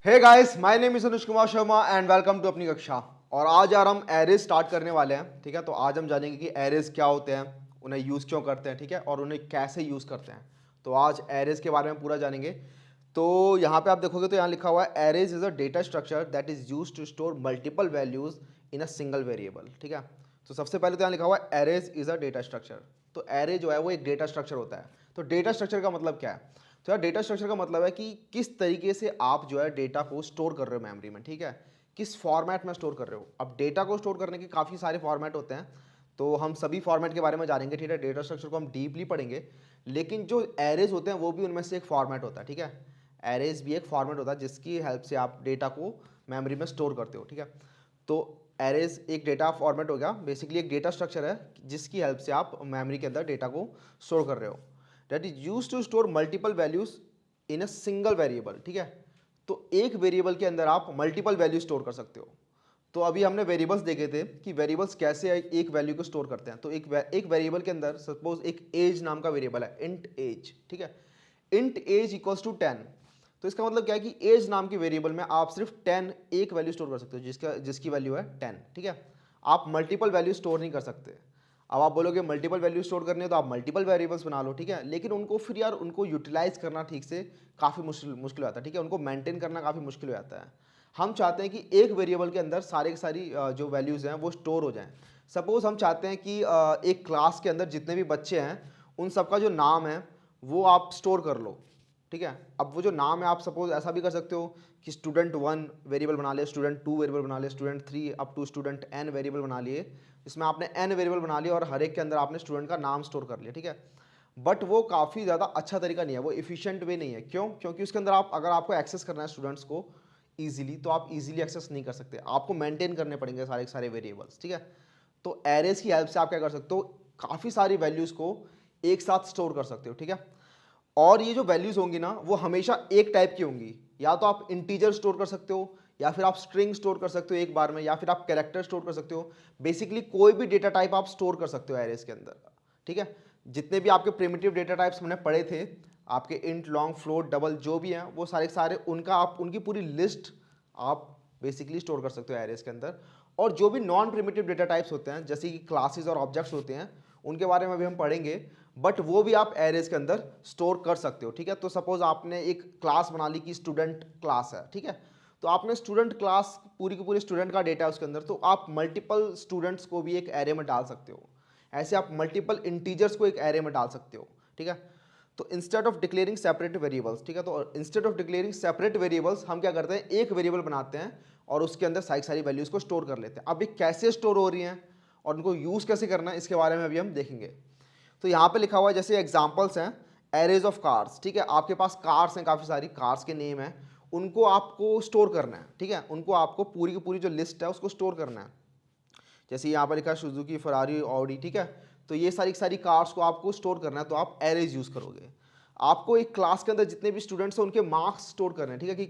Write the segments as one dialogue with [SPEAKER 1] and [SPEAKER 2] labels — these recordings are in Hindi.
[SPEAKER 1] Hey guys, my name is Anuj Kumar Sharma and welcome to अपनी कक्षा। और आज यार हम एरेज स्टार्ट करने वाले हैं। ठीक है, तो आज हम जानेंगे कि एरेज क्या होते हैं, उन्हें यूज़ क्यों करते हैं, ठीक है, और उन्हें कैसे यूज़ करते हैं। तो आज एरेज के बारे में पूरा जानेंगे। तो यहाँ पे आप देखोगे तो यहाँ लिखा हुआ है arrays is a data structure that is use to store multiple values in a single variable. ठीक है, तो सबसे पहले तो यहाँ लिखा हुआ है arrays is a data structure. तो एरे जो है वो एक डेटा स्ट्रक्चर होता है। तो डेटा स्ट्रक्चर का मतलब क्या है? तो यार डेटा स्ट्रक्चर का मतलब है कि किस तरीके से आप जो है डेटा को स्टोर कर रहे हो मेमोरी में। ठीक है, किस फॉर्मेट में स्टोर कर रहे हो। अब डेटा को स्टोर करने के काफ़ी सारे फॉर्मेट होते हैं, तो हम सभी फॉर्मेट के बारे में जानेंगे। ठीक है, डेटा स्ट्रक्चर को हम डीपली पढ़ेंगे, लेकिन जो एरेज होते हैं वो भी उनमें से एक फॉर्मेट होता है। ठीक है, एरेज भी एक फॉर्मेट होता है जिसकी हेल्प से आप डेटा को मेमोरी में स्टोर करते हो। ठीक है, तो एरेज एक डेटा फॉर्मेट हो गया, बेसिकली एक डेटा स्ट्रक्चर है जिसकी हेल्प से आप मेमोरी के अंदर डेटा को स्टोर कर रहे हो। That is use to store multiple values in a single variable. ठीक है, तो एक वेरिएबल के अंदर आप मल्टीपल वैल्यू स्टोर कर सकते हो। तो अभी हमने वेरिएबल्स देखे थे कि वेरिएबल्स कैसे एक वैल्यू को स्टोर करते हैं। तो एक वेरिएबल के अंदर सपोज एक एज नाम का वेरिएबल है, इंट एज। ठीक है, इंट एज इक्वल्स टू 10। तो इसका मतलब क्या है कि एज नाम के वेरिएबल में आप सिर्फ 10 एक वैल्यू स्टोर कर सकते हो जिसकी वैल्यू है 10। ठीक है, आप मल्टीपल वैल्यू स्टोर नहीं कर सकते। अब आप बोलोगे मल्टीपल वैल्यू स्टोर करनी है तो आप मल्टीपल वेरिएबल्स बना लो। ठीक है, लेकिन उनको फिर यार उनको यूटिलाइज करना ठीक से काफ़ी मुश्किल हो जाता है। ठीक है, उनको मेंटेन करना काफ़ी मुश्किल हो जाता है। हम चाहते हैं कि एक वेरिएबल के अंदर सारे की सारी जो वैल्यूज़ हैं वो स्टोर हो जाएं। सपोज हम चाहते हैं कि एक क्लास के अंदर जितने भी बच्चे हैं उन सबका जो नाम है वो आप स्टोर कर लो। ठीक है, अब वो जो नाम है आप सपोज ऐसा भी कर सकते हो कि स्टूडेंट 1 वेरिएबल बना लिया, स्टूडेंट 2 वेरिएबल बना लिया, student 3 up to student n variable बना लिए। इसमें आपने n वेरिएबल बना लिया और हर एक के अंदर आपने स्टूडेंट का नाम स्टोर कर लिया। ठीक है, बट वो काफ़ी ज़्यादा अच्छा तरीका नहीं है, वो इफिशियंट वे नहीं है। क्यों? क्योंकि उसके अंदर आप अगर आपको एक्सेस करना है स्टूडेंट्स को ईजिली, तो आप इजीली एक्सेस नहीं कर सकते, आपको मेंटेन करने पड़ेंगे सारे के सारे वेरिएबल्स। ठीक है, तो एरेज की हेल्प से आप क्या कर सकते हो, काफ़ी सारी वैल्यूज़ को एक साथ स्टोर कर सकते हो। ठीक है, और ये जो वैल्यूज़ होंगी ना वो हमेशा एक टाइप की होंगी। या तो आप इंटीजर स्टोर कर सकते हो, या फिर आप स्ट्रिंग स्टोर कर सकते हो एक बार में, या फिर आप कैरेक्टर स्टोर कर सकते हो। बेसिकली कोई भी डेटा टाइप आप स्टोर कर सकते हो एरेज के अंदर। ठीक है, जितने भी आपके प्रिमिटिव डेटा टाइप्स हमने पढ़े थे, आपके इंट, लॉन्ग, फ्लोट, डबल जो भी हैं, वो सारे सारे उनका आप उनकी पूरी लिस्ट आप बेसिकली स्टोर कर सकते हो एरेज के अंदर। और जो भी नॉन प्रिमिटिव डेटा टाइप्स होते हैं जैसे कि क्लासेस और ऑब्जेक्ट्स होते हैं, उनके बारे में भी हम पढ़ेंगे, बट वो भी आप एरेज के अंदर स्टोर कर सकते हो। ठीक है, तो सपोज आपने एक क्लास बना ली कि स्टूडेंट क्लास है। ठीक है, तो आपने स्टूडेंट क्लास पूरी की पूरी स्टूडेंट का डेटा है उसके अंदर, तो आप मल्टीपल स्टूडेंट्स को भी एक एरे में डाल सकते हो। ऐसे आप मल्टीपल इंटीजर्स को एक एरे में डाल सकते हो। ठीक है, तो instead of declaring separate variables, ठीक है, तो instead of declaring separate variables हम क्या करते हैं, एक वेरिएबल बनाते हैं और उसके अंदर सारी सारी वैल्यूज़ को स्टोर कर लेते हैं। अब ये कैसे स्टोर हो रही हैं और उनको यूज़ कैसे करना है, इसके बारे में अभी हम देखेंगे। तो यहाँ पे लिखा हुआ है, जैसे एग्जांपल्स हैं, एरेज ऑफ कार्स। ठीक है, आपके पास कार्स हैं, काफ़ी सारी कार्स के नेम हैं, उनको आपको स्टोर करना है। ठीक है, उनको आपको पूरी की पूरी जो लिस्ट है उसको स्टोर करना है। जैसे यहाँ पर लिखा है सुजुकी, फरारी, ऑडी। ठीक है, तो ये सारी सारी कार्स को आपको स्टोर करना है, तो आप एरेज यूज़ करोगे। आपको एक क्लास के अंदर जितने भी स्टूडेंट्स हैं उनके मार्क्स स्टोर करने हैं। ठीक है, कि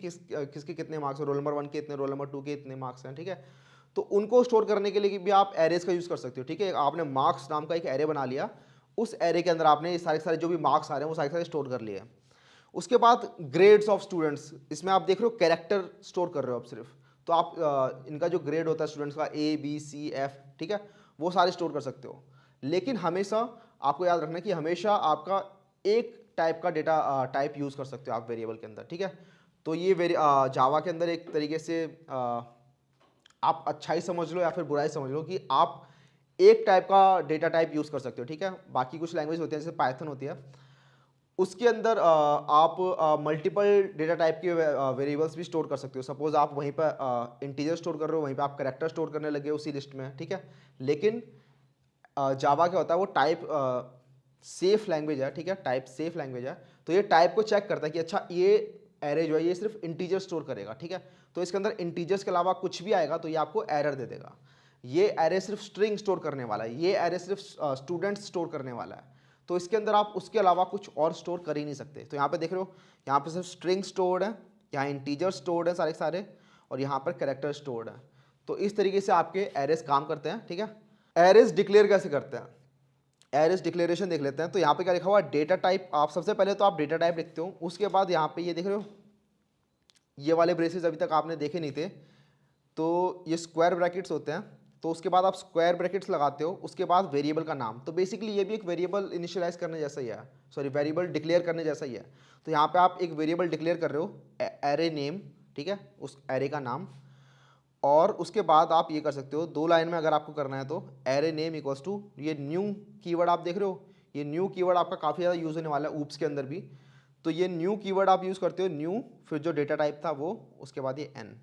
[SPEAKER 1] किसके कितने मार्क्स हैं, रोल नंबर 1 के इतने, रोल नंबर 2 के इतने मार्क्स हैं। ठीक है, तो उनको स्टोर करने के लिए भी आप एरेज का यूज़ कर सकते हो। ठीक है, आपने मार्क्स नाम का एक एरे बना लिया, उस एरे के अंदर आपने ये सारे सारे जो भी मार्क्स आ रहे हैं वो सारे सारे स्टोर कर लिए। उसके बाद ग्रेड्स ऑफ स्टूडेंट्स, इसमें आप देख रहे हो कैरेक्टर स्टोर कर रहे हो आप सिर्फ, तो आप इनका जो ग्रेड होता है स्टूडेंट्स का A B C F, ठीक है, वो सारे स्टोर कर सकते हो। लेकिन हमेशा आपको याद रखना है कि हमेशा आपका एक टाइप का डेटा टाइप यूज़ कर सकते हो आप वेरिएबल के अंदर। ठीक है, तो ये जावा के अंदर एक तरीके से आप अच्छाई समझ लो या फिर बुराई समझ लो कि आप एक टाइप का डेटा टाइप यूज़ कर सकते हो। ठीक है, बाकी कुछ लैंग्वेज होती है जैसे पाइथन होती है, उसके अंदर आप मल्टीपल डेटा टाइप के वेरिएबल्स भी स्टोर कर सकते हो। सपोज आप वहीं पर इंटीजर स्टोर कर रहे हो, वहीं पे आप कैरेक्टर स्टोर करने लगे उसी लिस्ट में। ठीक है, लेकिन जावा क्या होता है, वो टाइप सेफ लैंग्वेज है। ठीक है, टाइप सेफ लैंग्वेज है, तो ये टाइप को चेक करता है कि अच्छा ये एरे जो है ये सिर्फ इंटीजर स्टोर करेगा। ठीक है, तो इसके अंदर इंटीजर्स के अलावा कुछ भी आएगा तो ये आपको एरर दे देगा। ये एरे सिर्फ स्ट्रिंग स्टोर करने वाला है, ये एरे सिर्फ स्टूडेंट स्टोर करने वाला है, तो इसके अंदर आप उसके अलावा कुछ और स्टोर कर ही नहीं सकते। तो यहाँ पे देख रहे हो, यहाँ पे सिर्फ स्ट्रिंग स्टोर्ड है, यहाँ इंटीजर स्टोर्ड है सारे सारे, और यहाँ पर कैरेक्टर स्टोर्ड है। तो इस तरीके से आपके एरेज काम करते हैं। ठीक है, एरेज डिक्लेयर कैसे करते हैं, एरेज डिक्लेरेशन देख लेते हैं। तो यहाँ पे क्या लिखा हुआ है, डेटा टाइप। आप सबसे पहले तो आप डेटा टाइप लिखते हो, उसके बाद यहाँ पे ये देख रहे हो ये वाले ब्रेसेस अभी तक आपने देखे नहीं थे। तो ये स्क्वायर ब्रैकेट्स होते हैं, तो उसके बाद आप स्क्वायर ब्रैकेट्स लगाते हो, उसके बाद वेरिएबल का नाम। तो बेसिकली ये भी एक वेरिएबल इनिशियलाइज करने जैसा ही है, सॉरी वेरिएबल डिक्लेयर करने जैसा ही है। तो यहाँ पे आप एक वेरिएबल डिक्लेयर कर रहे हो, एरे नेम, ठीक है, उस एरे का नाम। और उसके बाद आप ये कर सकते हो 2 लाइन में अगर आपको करना है तो, एरे नेम इक्वल्स टू ये न्यू कीवर्ड आप देख रहे हो, ये न्यू कीवर्ड आपका काफ़ी ज़्यादा यूज़ होने वाला है ऊप्स के अंदर भी। तो ये न्यू कीवर्ड आप यूज़ करते हो, न्यू, फिर जो डेटा टाइप था वो, उसके बाद ये एन।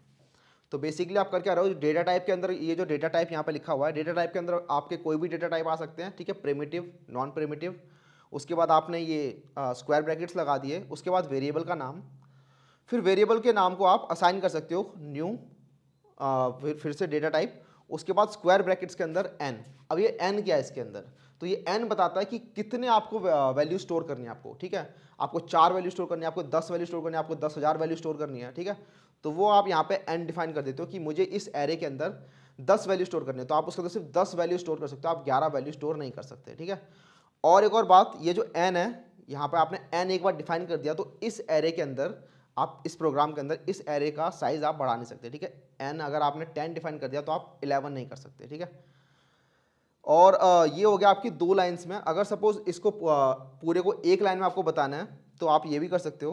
[SPEAKER 1] तो बेसिकली आप कर क्या रहे हो, डेटा टाइप के अंदर ये जो डेटा टाइप यहाँ पे लिखा हुआ है, डेटा टाइप के अंदर आपके कोई भी डेटा टाइप आ सकते हैं, ठीक है, प्रिमिटिव, नॉन प्रिमिटिव। उसके बाद आपने ये स्क्वायर ब्रैकेट्स लगा दिए, उसके बाद वेरिएबल का नाम, फिर वेरिएबल के नाम को आप असाइन कर सकते हो न्यू, फिर से डेटा टाइप, उसके बाद स्क्वायर ब्रैकेट्स के अंदर एन। अब ये एन क्या है इसके अंदर, तो ये एन बताता है कि कितने आपको वैल्यू स्टोर करनी है आपको, ठीक है। आपको 4 वैल्यू स्टोर करनी है, आपको 10 वैल्यू स्टोर करनी है, आपको 10,000 वैल्यू स्टोर करनी है, ठीक है। तो वो आप यहाँ पे एन डिफाइन कर देते हो कि मुझे इस एरे के अंदर 10 वैल्यू स्टोर करनी है, तो आप उसके अंदर सिर्फ 10 वैल्यू स्टोर कर सकते हो, आप 11 वैल्यू स्टोर नहीं कर सकते, ठीक है। और एक और बात, ये जो एन है, यहाँ पे आपने एन एक बार डिफाइन कर दिया, तो इस एरे के अंदर आप, इस प्रोग्राम के अंदर इस एरे का साइज आप बढ़ा नहीं सकते, ठीक है। एन अगर आपने 10 डिफाइन कर दिया तो आप 11 नहीं कर सकते, ठीक है। और ये हो गया आपकी 2 लाइन्स में। अगर सपोज इसको पूरे को एक लाइन में आपको बताना है तो आप ये भी कर सकते हो।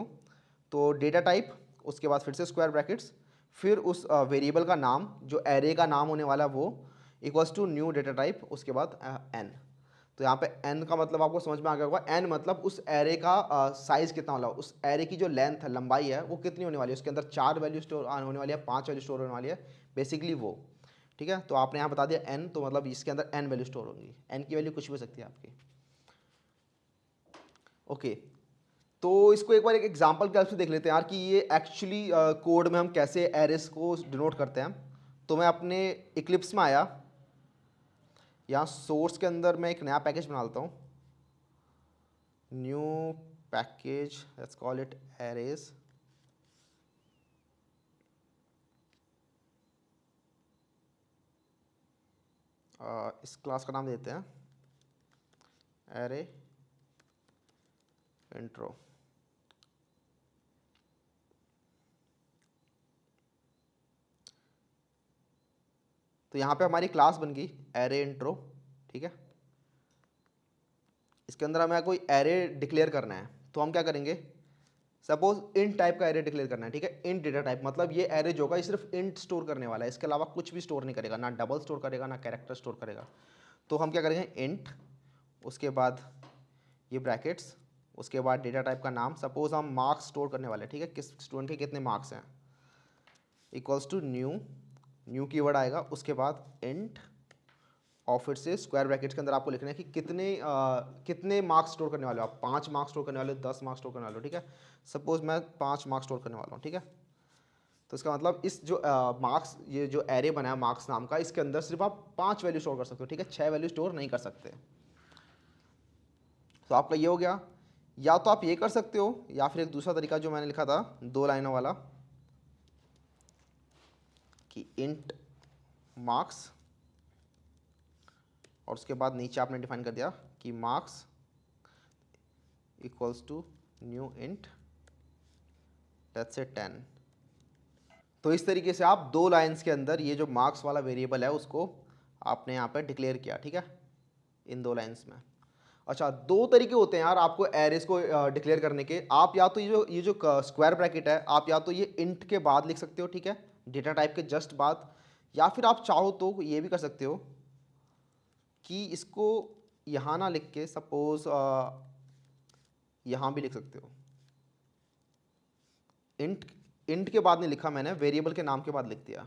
[SPEAKER 1] तो डेटा टाइप, उसके बाद फिर से स्क्वायर ब्रैकेट्स, फिर उस वेरिएबल का नाम, जो एरे का नाम होने वाला है वो, equals to new data type, उसके बाद एन। तो यहाँ पे एन का मतलब आपको समझ में आ गया होगा, एन मतलब उस एरे का साइज़ कितना वाला, उस एरे की जो लेंथ है, लंबाई है, वो कितनी होने वाली है, उसके अंदर 4 वैल्यू स्टोर होने वाली है, 5 वैल्यू स्टोर होने वाली है, बेसिकली वो, ठीक है। तो आपने यहाँ बता दिया एन, तो मतलब इसके अंदर एन वैल्यू स्टोर होंगी, एन की वैल्यू कुछ भी हो सकती है आपकी। ओके, तो इसको एक बार एक एग्जांपल के हेल्प से देख लेते हैं यार कि ये एक्चुअली कोड में हम कैसे एरेस को डिनोट करते हैं। तो मैं अपने इक्लिप्स में आया, यहाँ सोर्स के अंदर मैं एक नया पैकेज बना लेता हूँ, new package, let's call it arrays. इस क्लास का नाम देते हैं एरे इंट्रो। तो यहाँ पे हमारी क्लास बन गई एरे इंट्रो, ठीक है। इसके अंदर हमें कोई एरे डिक्लेयर करना है, तो हम क्या करेंगे, सपोज इंट टाइप का एरे डिक्लेयर करना है, ठीक है। इंट डेटा टाइप मतलब ये एरे जो होगा ये सिर्फ इंट स्टोर करने वाला है, इसके अलावा कुछ भी स्टोर नहीं करेगा, ना डबल स्टोर करेगा, ना कैरेक्टर स्टोर करेगा। तो हम क्या करेंगे, इंट, उसके बाद ये ब्रैकेट्स, उसके बाद डेटा टाइप का नाम, सपोज हम मार्क्स स्टोर करने वाले हैं, ठीक है, किस स्टूडेंट के कितने मार्क्स हैं, equals to new, new keyword आएगा, उसके बाद इंट, और फिर से स्क्वायर ब्रैकेट्स के अंदर आपको लिखना है कि कितने मार्क्स स्टोर करने वाले हो आप, 5 मार्क्स स्टोर करने वाले हो, 10 मार्क्स स्टोर करने वाले हो, ठीक है। सपोज मैं 5 मार्क्स स्टोर करने वाला हूँ, ठीक है। तो इसका मतलब इस जो मार्क्स, ये जो एरे बना है मार्क्स नाम का, इसके अंदर सिर्फ आप 5 वैल्यू स्टोर कर सकते हो, ठीक है, 6 वैल्यू स्टोर नहीं कर सकते। तो आपका ये हो गया, या तो आप ये कर सकते हो, या फिर एक दूसरा तरीका जो मैंने लिखा था 2 लाइनों वाला, कि इंट मार्क्स, और उसके बाद नीचे आपने डिफाइन कर दिया कि marks equals to new int, let's say 10। तो इस तरीके से आप 2 लाइंस के अंदर ये जो मार्क्स वाला वेरिएबल है उसको आपने यहाँ पर डिक्लेयर किया, ठीक है, इन 2 लाइंस में। अच्छा, 2 तरीके होते हैं यार आपको एरेस को डिक्लेयर करने के। आप या तो ये जो स्क्वायर ब्रैकेट है, आप या तो ये इंट के बाद लिख सकते हो, ठीक है, डेटा टाइप के जस्ट बाद, या फिर आप चाहो तो ये भी कर सकते हो कि इसको यहाँ ना लिख के सपोज यहाँ भी लिख सकते हो। इंट, इंट के बाद नहीं लिखा मैंने, वेरिएबल के नाम के बाद लिख दिया,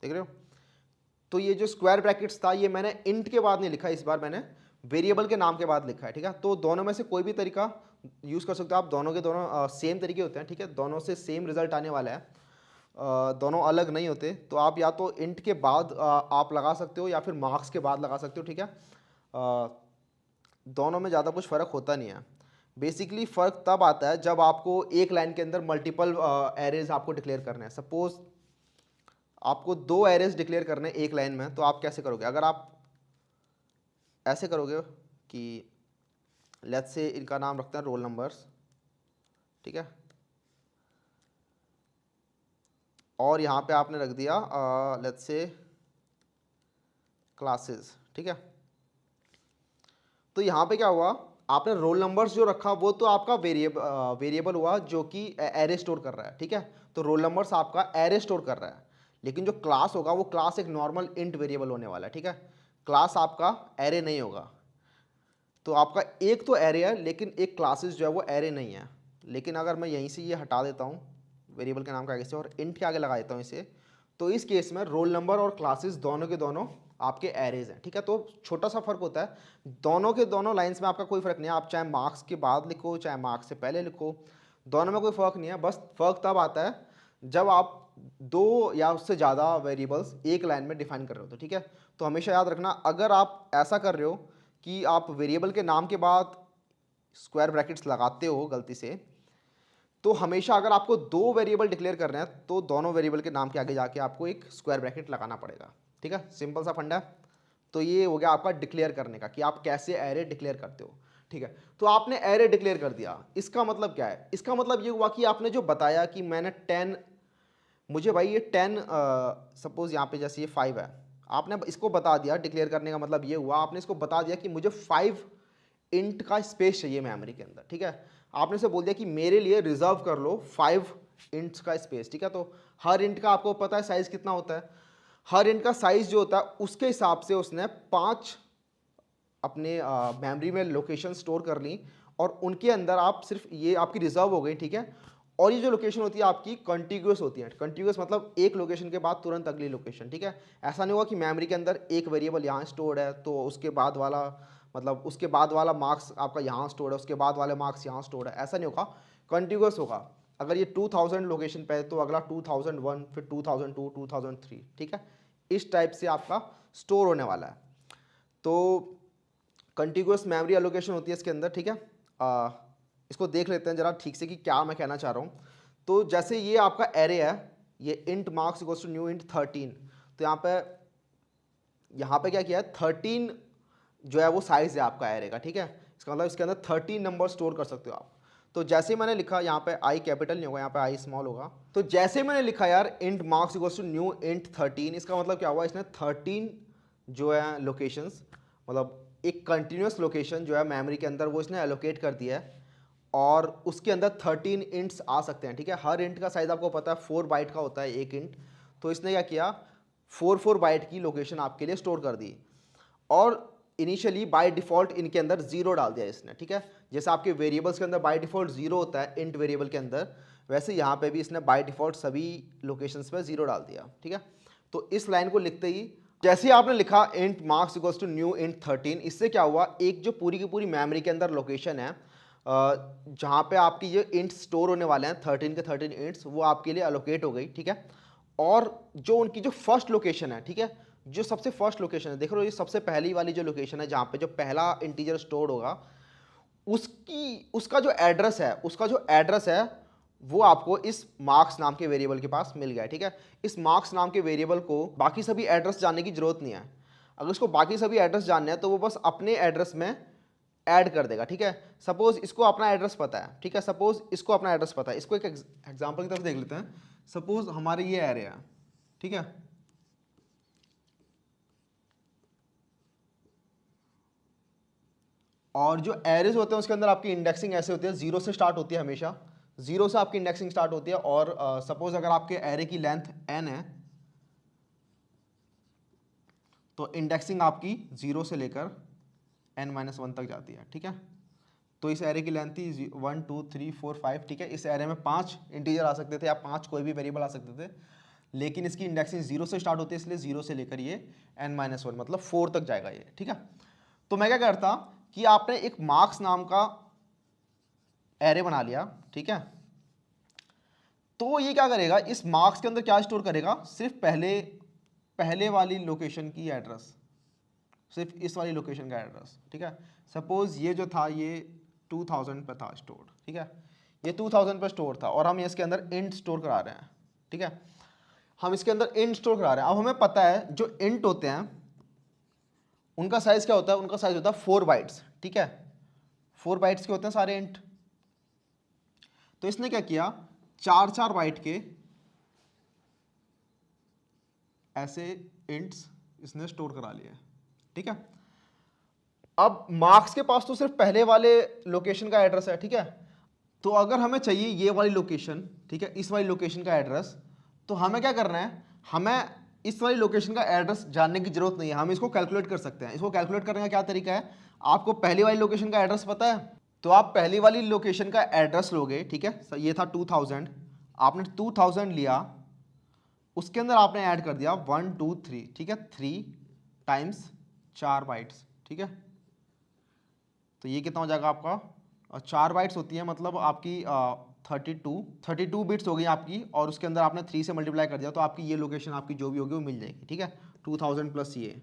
[SPEAKER 1] देख रहे हो। तो ये जो स्क्वायर ब्रैकेट्स था ये मैंने इंट के बाद नहीं लिखा, इस बार मैंने वेरिएबल के नाम के बाद लिखा है, ठीक है। तो दोनों में से कोई भी तरीका यूज़ कर सकते हो आप, दोनों के दोनों सेम तरीके होते हैं, ठीक है, दोनों से सेम रिजल्ट आने वाला है, दोनों अलग नहीं होते। तो आप या तो इंट के बाद आप लगा सकते हो, या फिर मार्क्स के बाद लगा सकते हो, ठीक है। दोनों में ज़्यादा कुछ फ़र्क होता नहीं है। बेसिकली फ़र्क तब आता है जब आपको एक लाइन के अंदर मल्टीपल एरेज आपको डिक्लेयर करने हैं। सपोज आपको 2 एरेज डिक्लेयर करने हैं एक लाइन में, तो आप कैसे करोगे, अगर आप ऐसे करोगे कि लेट्स से इनका नाम रखते हैं रोल नंबर्स, ठीक है, और यहाँ पे आपने रख दिया लेट्स से क्लासेस, ठीक है। तो यहाँ पे क्या हुआ, आपने रोल नंबर्स जो रखा वो तो आपका वेरिएबल हुआ जो कि एरे स्टोर कर रहा है, ठीक है। तो रोल नंबर्स आपका एरे स्टोर कर रहा है, लेकिन जो क्लास होगा वो क्लास एक नॉर्मल इंट वेरिएबल होने वाला है, ठीक है। क्लास आपका एरे नहीं होगा। तो आपका एक तो एरे है लेकिन एक क्लासेस जो है वो एरे नहीं है। लेकिन अगर मैं यहीं से ये हटा देता हूँ वेरिएबल के नाम के आगे से और इंट के आगे लगा देता हूँ इसे, तो इस केस में रोल नंबर और क्लासेस दोनों के दोनों आपके एरेज हैं, ठीक है। तो छोटा सा फर्क होता है, दोनों के दोनों लाइंस में आपका कोई फर्क नहीं है, आप चाहे मार्क्स के बाद लिखो चाहे मार्क्स से पहले लिखो, दोनों में कोई फर्क नहीं है। बस फर्क तब आता है जब आप दो या उससे ज़्यादा वेरिएबल्स एक लाइन में डिफाइन कर रहे हो, तो ठीक है। तो हमेशा याद रखना, अगर आप ऐसा कर रहे हो कि आप वेरिएबल के नाम के बाद स्क्वायर ब्रैकेट्स लगाते हो गलती से, तो हमेशा अगर आपको दो वेरिएबल डिक्लेयर कर रहे हैं तो दोनों वेरिएबल के नाम के आगे जाके आपको एक स्क्वायर ब्रैकेट लगाना पड़ेगा, ठीक है। सिंपल सा फंडा है। तो ये हो गया आपका डिक्लेयर करने का कि आप कैसे एरे डिक्लेयर करते हो, ठीक है। तो आपने एरे डिक्लेयर कर दिया, इसका मतलब क्या है, इसका मतलब ये हुआ कि आपने जो बताया कि मैंने 10, मुझे भाई ये 10 सपोज यहाँ पे जैसे ये 5 है, आपने इसको बता दिया। डिक्लेयर करने का मतलब ये हुआ आपने इसको बता दिया कि मुझे 5 इंट का स्पेस चाहिए मेमोरी के अंदर, ठीक है। आपने से बोल दिया कि मेरे लिए रिजर्व कर लो 5 इंट्स का स्पेस, ठीक है। तो हर इंट का आपको पता है साइज कितना होता है, हर इंट का साइज जो होता है उसके हिसाब से उसने 5 अपने मेमोरी में लोकेशन स्टोर कर ली और उनके अंदर आप सिर्फ ये आपकी रिजर्व हो गई, ठीक है। और ये जो लोकेशन होती है आपकी कंटिग्यूस होती है। कंटिग्यूस मतलब एक लोकेशन के बाद तुरंत अगली लोकेशन, ठीक है। ऐसा नहीं होगा कि मेमोरी के अंदर एक वेरिएबल यहाँ स्टोर्ड है तो उसके बाद वाला मतलब उसके बाद वाला मार्क्स आपका यहाँ स्टोर्ड है, उसके बाद वाले मार्क्स यहाँ स्टोर्ड है, ऐसा नहीं होगा, कंटिग्यूस होगा। अगर ये 2000 लोकेशन पे है तो अगला 2001, फिर 2002, 2003, ठीक है। इस टाइप से आपका स्टोर होने वाला है। तो कंटिग्यूस मेमोरी एलोकेशन होती है इसके अंदर, ठीक है। इसको देख लेते हैं जरा ठीक से कि क्या मैं कहना चाह रहा हूँ। तो जैसे ये आपका एरे है, ये int marks equals to new int 13, तो यहाँ पे क्या किया है, 13 जो है वो साइज है आपका एरे का, ठीक है। इसका मतलब इसके अंदर 13 नंबर स्टोर कर सकते हो आप। तो जैसे मैंने लिखा यहाँ पे आई कैपिटल नहीं होगा, यहाँ पे आई स्मॉल होगा। तो जैसे मैंने लिखा यार int marks equals to new int 13, इसका मतलब क्या हुआ, इसने 13 जो है लोकेशंस मतलब एक कंटिन्यूस लोकेशन जो है मेमोरी के अंदर वो इसने एलोकेट कर दिया है और उसके अंदर 13 इंट्स आ सकते हैं, ठीक है। हर इंट का साइज आपको पता है 4 बाइट का होता है एक इंट। तो इसने क्या किया, 4 बाइट की लोकेशन आपके लिए स्टोर कर दी और इनिशियली बाय डिफॉल्ट इनके अंदर 0 डाल दिया इसने, ठीक है। जैसे आपके वेरिएबल्स के अंदर बाय डिफॉल्ट 0 होता है इंट वेरिएबल के अंदर, वैसे यहाँ पे भी इसने बाय डिफॉल्ट सभी लोकेशंस पे 0 डाल दिया, ठीक है। तो इस लाइन को लिखते ही जैसे ही आपने लिखा int marks equals to new int 13, इससे क्या हुआ, एक जो पूरी की पूरी मेमोरी के अंदर लोकेशन है जहाँ पे आपकी ये इंट स्टोर होने वाले हैं 13 के 13 इंट्स, वो आपके लिए अलोकेट हो गई, ठीक है। और जो उनकी जो फर्स्ट लोकेशन है, ठीक है, जो सबसे फर्स्ट लोकेशन है, देख लो ये सबसे पहली वाली जो लोकेशन है जहाँ पे जो पहला इंटीजर स्टोर होगा उसका जो एड्रेस है वो आपको इस मार्क्स नाम के वेरिएबल के पास मिल गया है, ठीक है। इस मार्क्स नाम के वेरिएबल को बाकी सभी एड्रेस जानने की जरूरत नहीं है। अगर उसको बाकी सभी एड्रेस जानने हैं तो वो बस अपने एड्रेस में ऐड कर देगा, ठीक है। सपोज इसको अपना एड्रेस पता है, ठीक है, सपोज इसको अपना एड्रेस पता है। इसको एक एग्जांपल की तरफ देख लेते हैं। सपोज हमारे ये एरिया है, ठीक है, और जो एरेज होते हैं उसके अंदर आपकी इंडेक्सिंग ऐसे होती है, 0 से स्टार्ट होती है, हमेशा 0 से आपकी इंडेक्सिंग स्टार्ट होती है। और सपोज अगर आपके एरे की लेंथ n है तो इंडेक्सिंग आपकी 0 से लेकर n-1 तक जाती है, ठीक है। तो इस एरे की लेंथ थी 1 2 3 4 5, ठीक है। इस एरे में 5 इंटीजर आ सकते थे या 5 कोई भी वेरिएबल आ सकते थे, लेकिन इसकी इंडेक्सिंग 0 से स्टार्ट होती है, इसलिए 0 से लेकर ये n-1 मतलब 4 तक जाएगा ये, ठीक है। तो मैं क्या करता कि आपने एक मार्क्स नाम का एरे बना लिया, ठीक है। तो ये क्या करेगा, इस मार्क्स के अंदर क्या स्टोर करेगा, सिर्फ पहले वाली लोकेशन की एड्रेस, सिर्फ इस वाली लोकेशन का एड्रेस, ठीक है। सपोज ये जो था ये 2000 पे था स्टोर, ठीक है, ये 2000 पे स्टोर था और हम इसके अंदर इंट स्टोर करा रहे हैं, ठीक है। हम इसके अंदर इंट स्टोर करा रहे हैं। अब हमें पता है जो इंट होते हैं उनका साइज क्या होता है, उनका साइज होता है 4 बाइट्स, ठीक है। 4 बाइट्स के होते हैं सारे इंट। तो इसने क्या किया, 4 बाइट के ऐसे इंट्स इसने स्टोर करा लिया, ठीक है। अब मार्क्स के पास तो सिर्फ पहले वाले लोकेशन का एड्रेस है, ठीक है। तो अगर हमें चाहिए ये वाली लोकेशन, ठीक है, इस वाली लोकेशन का एड्रेस, तो हमें क्या करना है, हमें इस वाली लोकेशन का एड्रेस जानने की जरूरत नहीं है, हम इसको कैलकुलेट कर सकते हैं। इसको कैलकुलेट करने का क्या तरीका है, आपको पहली वाली लोकेशन का एड्रेस पता है, तो आप पहली वाली लोकेशन का एड्रेस लोगे, ठीक है। ये था 2000, आपने 2000 लिया, उसके अंदर आपने ऐड कर दिया 1 2 3, ठीक है, 3 टाइम्स 4 बाइट्स, ठीक है। तो ये कितना हो जाएगा आपका, 4 बाइट्स होती है मतलब आपकी 32 बिट्स हो गई आपकी, और उसके अंदर आपने 3 से मल्टीप्लाई कर दिया, तो आपकी ये लोकेशन आपकी जो भी होगी वो मिल जाएगी, ठीक है। 2000 प्लस ये।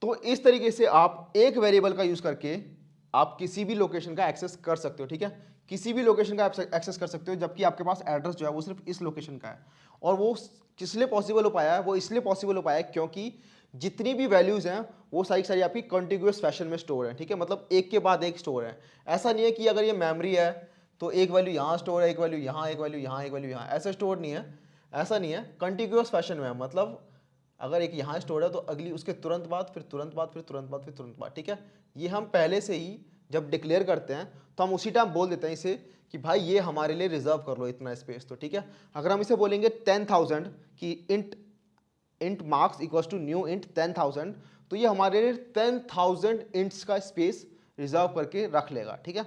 [SPEAKER 1] तो इस तरीके से आप एक वेरिएबल का यूज करके आप किसी भी लोकेशन का एक्सेस कर सकते हो, ठीक है। किसी भी लोकेशन का एक्सेस कर सकते हो, जबकि आपके पास एड्रेस जो है वो सिर्फ इस लोकेशन का है। और वो किस लिए पॉसिबल हो पाया है, वो इसलिए पॉसिबल हो पाया है क्योंकि जितनी भी वैल्यूज हैं वो सारी आपकी कंटिन्यूअस फैशन में स्टोर है, ठीक है। मतलब एक के बाद एक स्टोर है। ऐसा नहीं है कि अगर ये मेमोरी है तो एक वैल्यू यहाँ स्टोर है, एक वैल्यू यहाँ, एक वैल्यू यहाँ, एक वैल्यू यहाँ, ऐसा स्टोर नहीं है। ऐसा नहीं है, कंटिन्यूअस फैशन में है। मतलब अगर एक यहाँ स्टोर है तो अगली उसके तुरंत बाद, फिर तुरंत बाद, फिर तुरंत बाद, फिर तुरंत बाद, ठीक है। ये हम पहले से ही जब डिक्लेयर करते हैं तो हम उसी टाइम बोल देते हैं इसे कि भाई ये हमारे लिए रिजर्व कर लो इतना स्पेस, तो ठीक है। अगर हम इसे बोलेंगे 10,000 कि int marks equals to new int 10,000, तो ये हमारे लिए 10,000 इंट्स का स्पेस रिजर्व करके रख लेगा, ठीक है।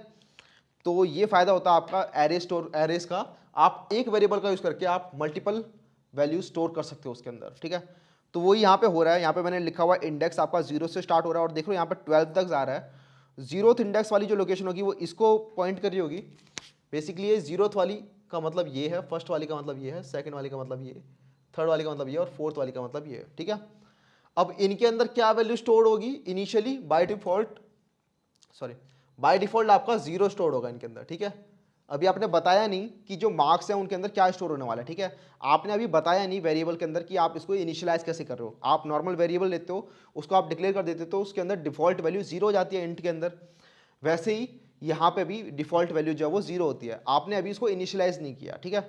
[SPEAKER 1] तो ये फायदा होता है आपका एरेस का। आप एक वेरिएबल का यूज करके आप मल्टीपल वैल्यू स्टोर कर सकते हो उसके अंदर, ठीक है। तो वो यहाँ पे हो रहा है, यहाँ पे मैंने लिखा हुआ इंडेक्स आपका 0 से स्टार्ट हो रहा है, और देख लो यहाँ पे 12 तक जा रहा है। 0th इंडेक्स वाली जो लोकेशन होगी वो इसको पॉइंट कर रही होगी। बेसिकली ये 0th वाली का मतलब ये है, फर्स्ट वाली का मतलब ये है, सेकंड वाली का मतलब ये, थर्ड वाली का मतलब ये, और फोर्थ वाली का मतलब ये है, ठीक है। अब इनके अंदर क्या वैल्यू स्टोर होगी इनिशियली, बाय डिफॉल्ट आपका 0 स्टोर होगा इनके अंदर, ठीक है। अभी आपने बताया नहीं कि जो मार्क्स हैं उनके अंदर क्या स्टोर होने वाला है, ठीक है। आपने अभी बताया नहीं वेरिएबल के अंदर कि आप इसको इनिशियलाइज कैसे कर रहे हो। आप नॉर्मल वेरिएबल लेते हो, उसको आप डिक्लेयर कर देते हो, तो उसके अंदर डिफॉल्ट वैल्यू 0 हो जाती है इंट के अंदर। वैसे ही यहाँ पे भी डिफॉल्ट वैल्यू जो है वो 0 होती है। आपने अभी इसको इनिशियलाइज नहीं किया, ठीक है।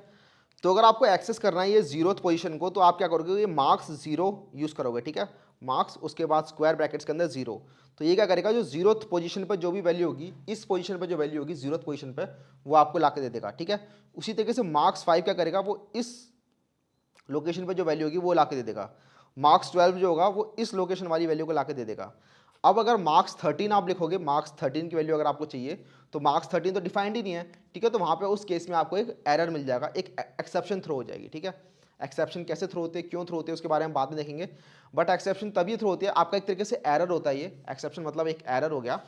[SPEAKER 1] तो अगर आपको एक्सेस करना है ये 0th पोजीशन को, तो आप क्या करोगे, ये मार्क्स 0 यूज़ करोगे, ठीक है। मार्क्स, उसके बाद स्क्वायर ब्रैकेट्स के अंदर 0। तो ये क्या करेगा, जो 0th पोजीशन पर जो भी वैल्यू होगी, इस पोजीशन पर जो वैल्यू होगी 0th पोजीशन पर, वो आपको ला के दे देगा, ठीक है। उसी तरीके से मार्क्स 5 क्या करेगा, वो इस लोकेशन पर जो वैल्यू होगी वो ला के दे देगा। मार्क्स 12 जो होगा वो इस लोकेशन वाली वैल्यू को ला के दे देगा। अब अगर मार्क्स 13 आप लिखोगे, मार्क्स 13 की वैल्यू अगर आपको चाहिए, तो मार्क्स 13 तो डिफाइंड ही नहीं है, ठीक है। तो वहाँ पे उस केस में आपको एक एरर मिल जाएगा, एक एक्सेप्शन थ्रो हो जाएगी, ठीक है। एक्सेप्शन कैसे थ्रो होते हैं, क्यों थ्रो होते हैं, उसके बारे में बाद में देखेंगे। बट एक्सेप्शन तभी थ्रो होती है, आपका एक तरीके से एरर होता है। ये एक्सेप्शन मतलब एक एरर हो गया।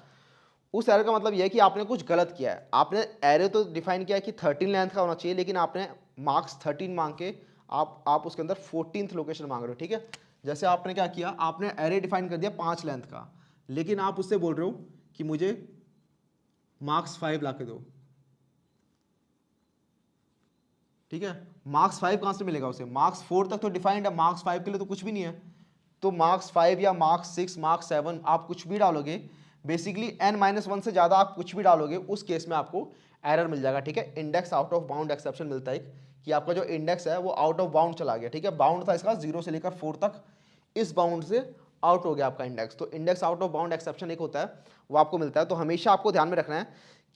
[SPEAKER 1] उस एरर का मतलब यह है कि आपने कुछ गलत किया है। आपने एरर तो डिफाइन किया है कि 13 लेंथ का होना चाहिए, लेकिन आपने मार्क्स 13 मांग के आप उसके अंदर 14th लोकेशन मांग रहे हो, ठीक है। जैसे आपने क्या किया, आपने एरे डिफाइन कर दिया 5 लेंथ का, लेकिन आप उससे बोल रहे हो कि मुझे मार्क्स 5 ला के दो, ठीक है। मार्क्स 5 कहां से मिलेगा उसे, मार्क्स 4 तक तो डिफाइंड है, मार्क्स 5 के लिए तो कुछ भी नहीं है। तो मार्क्स 5 या मार्क्स 6, मार्क्स 7 आप कुछ भी डालोगे, बेसिकली n-1 से ज़्यादा आप कुछ भी डालोगे, उस केस में आपको एरर मिल जाएगा, ठीक है। Index out of bound exception मिलता है कि आपका जो इंडेक्स है वो आउट ऑफ बाउंड चला गया, ठीक है। बाउंड था इसका 0 से लेकर 4 तक, इस बाउंड से आउट हो गया आपका इंडेक्स। तो index out of bound exception एक होता है, वो आपको मिलता है। तो हमेशा आपको ध्यान में रखना है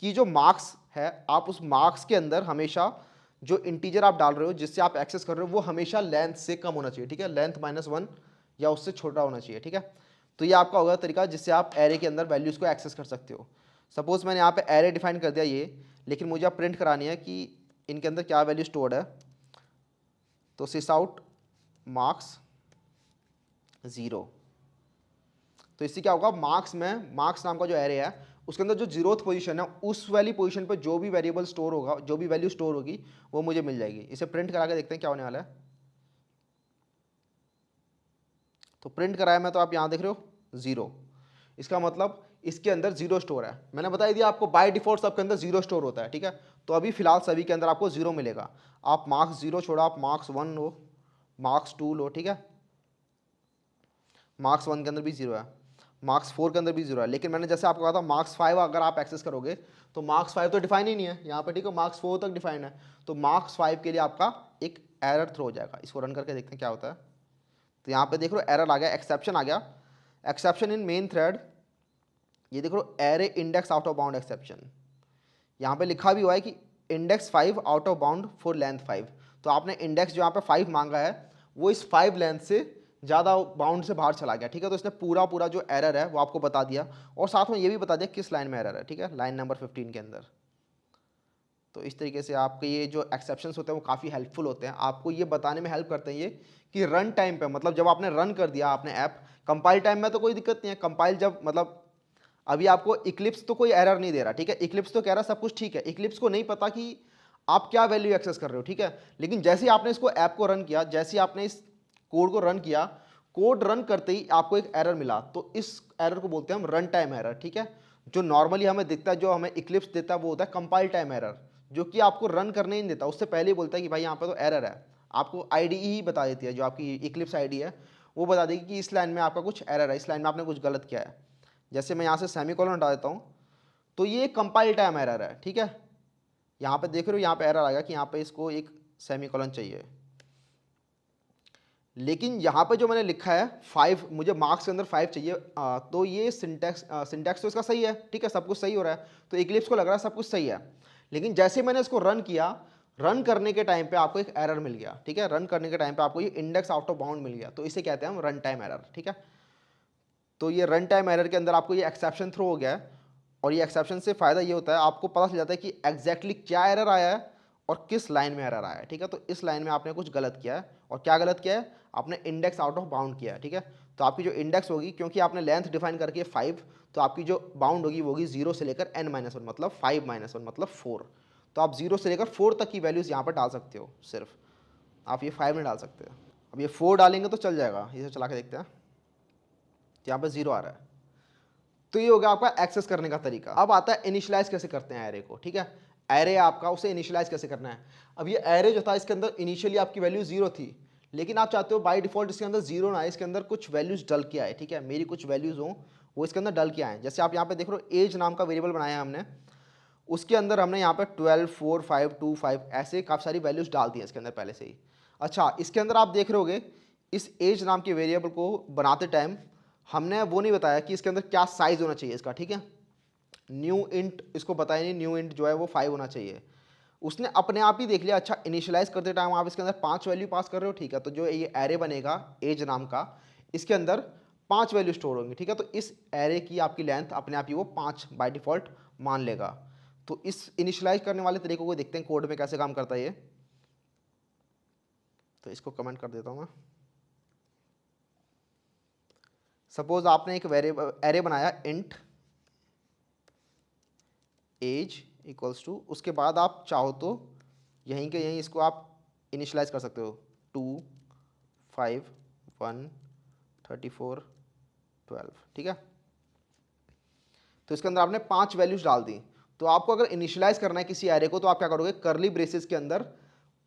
[SPEAKER 1] कि जो मार्क्स है, आप उस मार्क्स के अंदर हमेशा जो इंटीजर आप डाल रहे हो, जिससे आप एक्सेस कर रहे हो, वो हमेशा लेंथ से कम होना चाहिए, ठीक है। लेंथ -1 या उससे छोटा होना चाहिए, ठीक है। तो ये आपका होगा तरीका जिससे आप एरे के अंदर वैल्यूज को एक्सेस कर सकते हो। सपोज मैंने यहाँ पे एरे डिफाइन कर दिया ये, लेकिन मुझे अब प्रिंट करानी है कि इनके अंदर क्या वैल्यू स्टोर्ड है। तो सिस आउट मार्क्स 0। तो इससे क्या होगा, मार्क्स में, मार्क्स नाम का जो एरे है उसके अंदर जो 0th पोजीशन है, उस वाली पोजीशन पर जो भी वेरिएबल स्टोर होगा, जो भी वैल्यू स्टोर होगी, वो मुझे मिल जाएगी। इसे प्रिंट करा के देखते हैं क्या होने वाला है। तो प्रिंट कराया मैं, तो आप यहाँ देख रहे हो 0। इसका मतलब इसके अंदर 0 स्टोर है। मैंने बता दिया आपको बाय डिफॉल्ट सबके अंदर 0 स्टोर होता है, ठीक है। तो अभी फिलहाल सभी के अंदर आपको 0 मिलेगा। आप मार्क्स 0 छोड़ा, आप मार्क्स 1 लो, मार्क्स 2 लो, ठीक है। मार्क्स 1 के अंदर भी 0 है, मार्क्स 4 के अंदर भी 0 है, लेकिन मैंने जैसे आपको कहा था मार्क्स 5 अगर आप एक्सेस करोगे तो मार्क्स 5 तो डिफाइन ही नहीं है यहाँ पे, ठीक है, मार्क्स 4 तक डिफाइन है, तो मार्क्स 5 के लिए आपका एक एरर थ्रो हो जाएगा। इसको रन करके देखते हैं क्या होता है। तो यहाँ पे देख लो एरर आ गया, एक्सेप्शन आ गया, एक्सेप्शन इन मेन थ्रेड, ये देख लो array index out of bound exception. यहाँ पे लिखा भी हुआ है कि index 5 out of bound for length 5, तो आपने इंडेक्स जो यहाँ पे 5 मांगा है वो इस 5 लेंथ से ज़्यादा बाउंड से बाहर चला गया, ठीक है। तो इसने पूरा जो एरर है वो आपको बता दिया, और साथ में ये भी बता दिया किस लाइन में एरर है, ठीक है, लाइन नंबर 15 के अंदर। तो इस तरीके से आपके ये जो एक्सेप्शंस होते हैं वो काफ़ी हेल्पफुल होते हैं, आपको ये बताने में हेल्प करते हैं ये कि रन टाइम पे, मतलब जब आपने रन कर दिया आपने ऐप, कंपाइल टाइम में तो कोई दिक्कत नहीं है, कंपाइल जब मतलब अभी आपको इक्लिप्स तो कोई एरर नहीं दे रहा, ठीक है, इक्लिप्स तो कह रहा है सब कुछ ठीक है, इक्लिप्स को नहीं पता कि आप क्या वैल्यू एक्सेस कर रहे हो, ठीक है। लेकिन जैसे ही आपने इसको ऐप को रन किया, जैसे ही आपने इस कोड को रन किया, कोड रन करते ही आपको एक एरर मिला, तो इस एरर को बोलते हैं हम रन टाइम एरर, ठीक है। जो नॉर्मली हमें दिखता है, जो हमें इक्लिप्स देता है वो होता है कंपाइल टाइम एरर, जो कि आपको रन करने ही नहीं देता, उससे पहले ही बोलता है कि भाई यहाँ पे तो एरर है, आपको आईडीई ही बता देती है, जो आपकी इक्लिप्स आईडी है वो बता देगी कि इस लाइन में आपका कुछ एरर है, इस लाइन में आपने कुछ गलत किया है। जैसे मैं यहाँ से सेमीकोलन हटा देता हूँ, तो ये कंपाइल टाइम एरर है, ठीक है। यहाँ पे देख रहे हो, यहाँ पे एरर आएगा कि यहाँ पे इसको एक सेमीकोलन चाहिए, लेकिन यहाँ पे जो मैंने लिखा है 5, मुझे मार्क्स के अंदर 5 चाहिए, तो ये सिंटैक्स तो इसका सही है, ठीक है, सब कुछ सही हो रहा है, तो इक्लिप्स को लग रहा है सब कुछ सही है। लेकिन जैसे मैंने इसको रन किया, रन करने के टाइम पे आपको एक एरर मिल गया, ठीक है, रन करने के टाइम पे आपको ये इंडेक्स आउट ऑफ बाउंड मिल गया, तो इसे कहते हैं हम रन टाइम एरर, ठीक है। तो ये रन टाइम एरर के अंदर आपको ये एक्सेप्शन थ्रो हो गया है, और ये एक्सेप्शन से फ़ायदा ये होता है आपको पता चल जाता है कि एग्जैक्टली क्या एरर आया है और किस लाइन में एरर आया है, ठीक है। तो इस लाइन में आपने कुछ गलत किया है, और क्या गलत किया है, आपने इंडेक्स आउट ऑफ बाउंड किया है, ठीक है। तो आपकी जो इंडेक्स होगी, क्योंकि आपने लेंथ डिफाइन करके 5, तो आपकी जो बाउंड होगी वो होगी 0 से लेकर n-1, मतलब 5-1 मतलब 4, तो आप 0 से लेकर 4 तक की वैल्यूज़ यहाँ पर डाल सकते हो, सिर्फ आप ये 5 में डाल सकते हो। अब ये 4 डालेंगे तो चल जाएगा, इसे चला के देखते हैं, यहाँ पर 0 आ रहा है। तो ये हो गया आपका एक्सेस करने का तरीका। अब आता है इनिशियलाइज कैसे करते हैं एरे को, ठीक है। एरे आपका, उसे इनिशियलाइज कैसे करना है। अब ये एरे जो था, इसके अंदर इनिशियली आपकी वैल्यू 0 थी, लेकिन आप चाहते हो बाय डिफॉल्ट इसके अंदर 0 ना आए, इसके अंदर कुछ वैल्यूज डल के आए, ठीक है, मेरी कुछ वैल्यूज हो वो इसके अंदर डल के आए। जैसे आप यहाँ पे देख रहे हो, एज नाम का वेरिएबल बनाया है हमने, उसके अंदर हमने यहाँ पे 12, 4, 5, 2, 5 ऐसे काफ़ी सारी वैल्यूज डाल दी है इसके अंदर पहले से ही। अच्छा, इसके अंदर आप देख रहे होगे, इस एज नाम के वेरिएबल को बनाते टाइम हमने वो नहीं बताया कि इसके अंदर क्या साइज होना चाहिए इसका, ठीक है। न्यू इंट इसको बताया नहीं, न्यू इंट जो है वो 5 होना चाहिए, उसने अपने आप ही देख लिया। अच्छा, इनिशियलाइज करते टाइम आप इसके अंदर 5 वैल्यू पास कर रहे हो, ठीक है, तो जो ये एरे बनेगा एज नाम का, इसके अंदर 5 वैल्यू स्टोर होंगी, ठीक है। तो इस एरे की आपकी लेंथ अपने आप ही वो 5 बाय डिफॉल्ट मान लेगा। तो इस इनिशियलाइज करने वाले तरीकों को देखते हैं कोड में कैसे काम करता है ये। तो इसको कमेंट कर देता हूँ मैं। सपोज आपने एक वेरिएबल एरे बनाया इंट एज इक्वल्स टू, उसके बाद आप चाहो तो यहीं के यहीं इसको आप इनिशियलाइज कर सकते हो, 2, 5, 1, 34, 12, ठीक है। तो इसके अंदर आपने 5 वैल्यूज डाल दी। तो आपको अगर इनिशियलाइज करना है किसी एरे को, तो आप क्या करोगे, करली ब्रेसेस के अंदर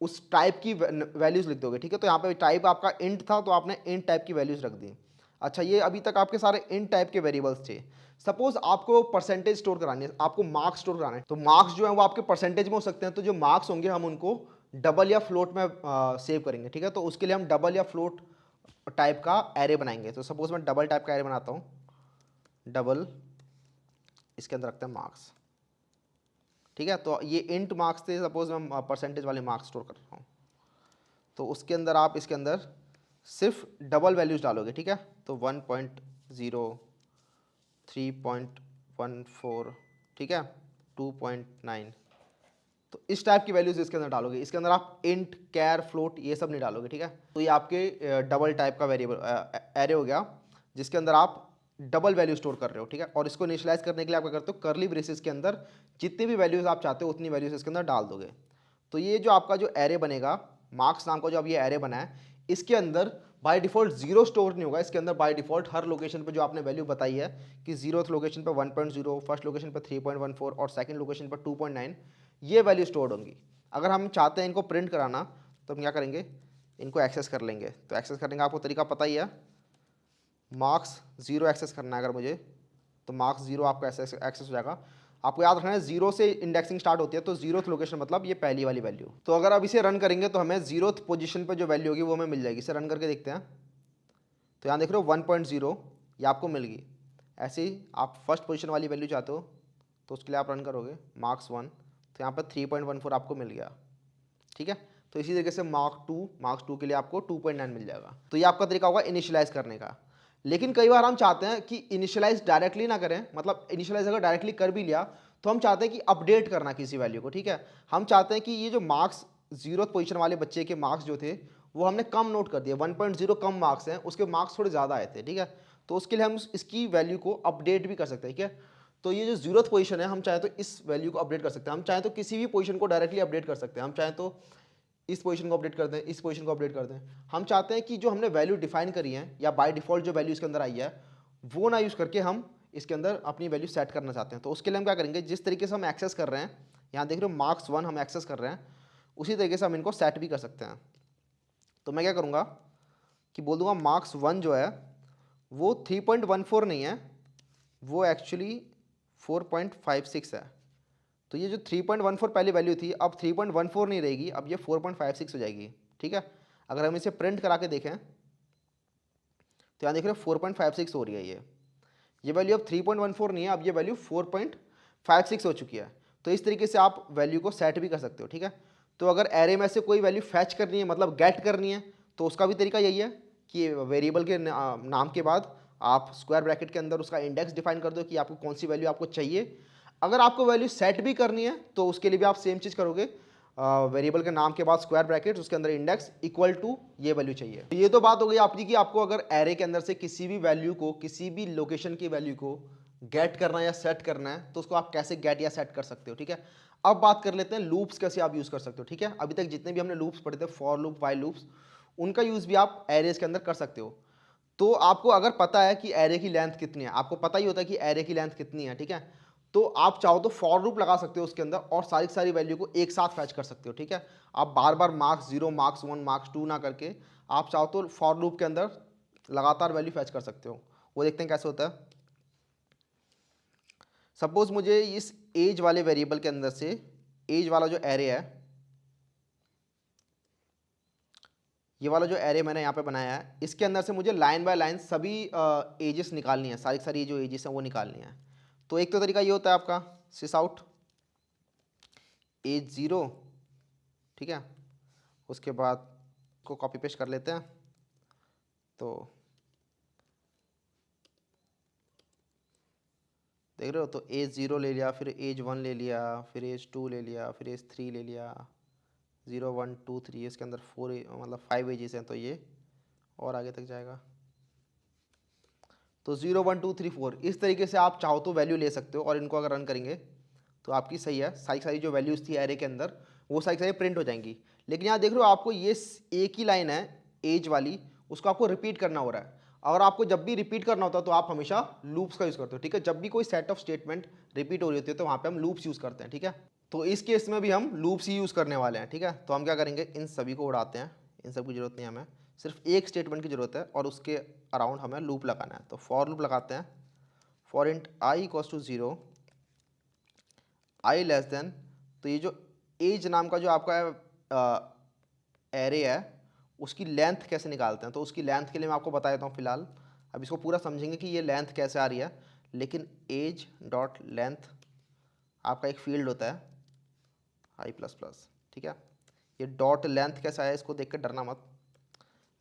[SPEAKER 1] उस टाइप की वैल्यूज लिख दोगे, ठीक है। तो यहाँ पे टाइप आपका इंट था, तो आपने इंट टाइप की वैल्यूज रख दी। अच्छा, ये अभी तक आपके सारे इंट टाइप के वेरिएबल्स थे। सपोज आपको परसेंटेज स्टोर करानी है, आपको मार्क्स स्टोर कराना है, तो मार्क्स जो है वो आपके परसेंटेज में हो सकते हैं, तो जो मार्क्स होंगे हम उनको डबल या फ्लोट में सेव करेंगे, ठीक है। तो उसके लिए हम डबल या फ्लोट टाइप का एरे बनाएंगे। तो सपोज मैं डबल टाइप का एरे बनाता हूँ, डबल, इसके अंदर रखते हैं मार्क्स, ठीक है। तो ये इंट मार्क्स थे, सपोज मैं परसेंटेज वाले मार्क्स स्टोर कर रहा हूँ, तो उसके अंदर आप इसके अंदर सिर्फ डबल वैल्यूज डालोगे, ठीक है। तो 1.0, 3.14, ठीक है, 2.9, तो इस टाइप की वैल्यूज इसके अंदर डालोगे। इसके अंदर आप इंट, कैर, फ्लोट ये सब नहीं डालोगे, ठीक है। तो ये आपके डबल टाइप का वेरिएबल एरे हो गया, जिसके अंदर आप डबल वैल्यू स्टोर कर रहे हो, ठीक है। और इसको इनिशियलाइज करने के लिए आप क्या करते हो, करली ब्रेसेस के अंदर जितनी भी वैल्यूज आप चाहते हो उतनी वैल्यूज इसके अंदर डाल दोगे। तो ये जो आपका जो एरे बनेगा, मार्क्स नाम का जो अब ये एरे बना है, इसके अंदर बाय डिफॉल्ट 0 स्टोर नहीं होगा। इसके अंदर बाय डिफॉल्ट हर लोकेशन पे जो आपने वैल्यू बताई है कि 0th लोकेशन पे 1.0, फर्स्ट लोकेशन पे 3.14 और सेकंड लोकेशन पे 2.9, ये वैल्यू स्टोर्ड होंगी। अगर हम चाहते हैं इनको प्रिंट कराना, तो हम क्या करेंगे, इनको एक्सेस कर लेंगे। तो एक्सेस करने का आपको तरीका पता ही है, मार्क्स 0 एक्सेस करना है अगर मुझे, तो मार्क्स 0 आपका एक्सेस हो जाएगा। आपको याद रखना है 0 से इंडेक्सिंग स्टार्ट होती है, तो 0th लोकेशन मतलब ये पहली वाली वैल्यू। तो अगर अब इसे रन करेंगे तो हमें 0th पोजीशन पर जो वैल्यू होगी वो हमें मिल जाएगी। इसे रन करके देखते हैं। तो यहाँ देख रहे हो 1.0 ये आपको मिल गई। ऐसे ही आप फर्स्ट पोजीशन वाली वैल्यू चाहते हो तो उसके लिए आप रन करोगे मार्क्स 1, तो यहाँ पर 3.14 आपको मिल गया। ठीक है, तो इसी तरीके से मार्क्स टू के लिए आपको 2.9 मिल जाएगा। तो ये आपका तरीका होगा इनिशियलाइज करने का। लेकिन कई बार हम चाहते हैं कि इनिशियलाइज डायरेक्टली ना करें, मतलब इनिशियलाइज अगर डायरेक्टली कर भी लिया तो हम चाहते हैं कि अपडेट करना किसी वैल्यू को। ठीक है, हम चाहते हैं कि ये जो मार्क्स 0th पोजीशन वाले बच्चे के मार्क्स जो थे वो हमने कम नोट कर दिए, 1.0 कम मार्क्स हैं, उसके मार्क्स थोड़े ज़्यादा आए थे। ठीक है, तो उसके लिए हम इसकी वैल्यू को अपडेट भी कर सकते हैं। ठीक है, तो ये जो 0th पोजीशन है हम चाहे तो इस वैल्यू को अपडेट कर सकते हैं, हम चाहे तो किसी भी पोजीशन को डायरेक्टली अपडेट कर सकते हैं, हम चाहे तो इस पोजीशन को अपडेट कर दें, इस पोजीशन को अपडेट कर दें। हम चाहते हैं कि जो हमने वैल्यू डिफाइन करी है या बाय डिफॉल्ट जो वैल्यू इसके अंदर आई है वो ना यूज़ करके हम इसके अंदर अपनी वैल्यू सेट करना चाहते हैं। तो उसके लिए हम क्या करेंगे, जिस तरीके से हम एक्सेस कर रहे हैं, यहाँ देख रहे हो मार्क्स 1 हम एक्सेस कर रहे हैं, उसी तरीके से हम इनको सेट भी कर सकते हैं। तो मैं क्या करूँगा कि बोल दूंगा मार्क्स 1 जो है वो 3.14 नहीं है, वो एक्चुअली 4.56 है। तो ये जो 3.14 पहली वैल्यू थी अब 3.14 नहीं रहेगी, अब ये 4.56 हो जाएगी। ठीक है, अगर हम इसे प्रिंट करा के देखें तो यहाँ देख रहे हैं 4.56 हो रही है। ये वैल्यू अब 3.14 नहीं है, अब ये वैल्यू 4.56 हो चुकी है। तो इस तरीके से आप वैल्यू को सेट भी कर सकते हो। ठीक है, तो अगर एरे में से कोई वैल्यू फैच करनी है, मतलब गेट करनी है, तो उसका भी तरीका यही है कि वेरिएबल के नाम के बाद आप स्क्वायर ब्रैकेट के अंदर उसका इंडेक्स डिफाइन कर दो कि आपको कौन सी वैल्यू आपको चाहिए। अगर आपको वैल्यू सेट भी करनी है तो उसके लिए भी आप सेम चीज़ करोगे, वेरिएबल के नाम के बाद स्क्वायर ब्रैकेट, उसके अंदर इंडेक्स इक्वल टू ये वैल्यू चाहिए। तो ये तो बात हो गई आपकी कि आपको अगर एरे के अंदर से किसी भी वैल्यू को, किसी भी लोकेशन की वैल्यू को गेट करना है या सेट करना है तो उसको आप कैसे गेट या सेट कर सकते हो। ठीक है, अब बात कर लेते हैं लूप्स कैसे आप यूज़ कर सकते हो। ठीक है, अभी तक जितने भी हमने लूप्स पढ़े थे, फॉर लूप, व्हाइल लूप्स, उनका यूज़ भी आप एरेज के अंदर कर सकते हो। तो आपको अगर पता है कि एरे की लेंथ कितनी है, आपको पता ही होता है कि एरे की लेंथ कितनी है। ठीक है, तो आप चाहो तो फॉर लूप लगा सकते हो उसके अंदर और सारी सारी वैल्यू को एक साथ फैच कर सकते हो। ठीक है, आप बार बार मार्क्स 0, मार्क्स 1, मार्क्स 2 ना करके आप चाहो तो फॉर लूप के अंदर लगातार वैल्यू फैच कर सकते हो। वो देखते हैं कैसे होता है। सपोज मुझे इस एज वाले वेरिएबल के अंदर से एज वाला जो एरे है, ये वाला जो एरे मैंने यहाँ पे बनाया है, इसके अंदर से मुझे लाइन बाय लाइन सभी एजेस निकालनी है, सारी सारी जो एजेस हैं वो निकालनी है। तो एक तो तरीका ये होता है आपका सिस आउट एज 0। ठीक है, उसके बाद को कॉपी पेस्ट कर लेते हैं। तो देख रहे हो, तो एज 0 ले लिया, फिर एज 1 ले लिया, फिर एज 2 ले लिया, फिर एज 3 ले लिया, 0 1 2 3, इसके अंदर 4 मतलब 5 एजेस हैं, तो ये और आगे तक जाएगा। तो 0 1 2 3 4 इस तरीके से आप चाहो तो वैल्यू ले सकते हो और इनको अगर रन करेंगे तो आपकी सही है, सारी सारी जो वैल्यूज़ थी एरे के अंदर वो सारी सारी प्रिंट हो जाएंगी। लेकिन यहाँ देख रहे हो आपको ये एक ही लाइन है एज वाली, उसको आपको रिपीट करना हो रहा है। और आपको जब भी रिपीट करना होता है तो आप हमेशा लूप्स का यूज़ करते हो। ठीक है, जब भी कोई सेट ऑफ स्टेटमेंट रिपीट हो रही होती है तो वहाँ पे हम लूप्स यूज़ करते हैं। ठीक है, तो इस केस में भी हम लूप्स ही यूज़ करने वाले हैं। ठीक है, तो हम क्या करेंगे, इन सभी को उड़ाते हैं, इन सब की जरूरत नहीं है हमें, सिर्फ एक स्टेटमेंट की जरूरत है और उसके अराउंड हमें लूप लगाना है। तो फॉर लूप लगाते हैं, for int i equals to 0, i less than, तो ये जो एज नाम का जो आपका एरे है उसकी लेंथ कैसे निकालते हैं, तो उसकी लेंथ के लिए मैं आपको बता देता हूँ फिलहाल। अब इसको पूरा समझेंगे कि ये लेंथ कैसे आ रही है। लेकिन एज डॉट लेंथ आपका एक फील्ड होता है आई प्लस प्लस। ठीक है, ये डॉट लेंथ कैसा है इसको देख कर डरना मत,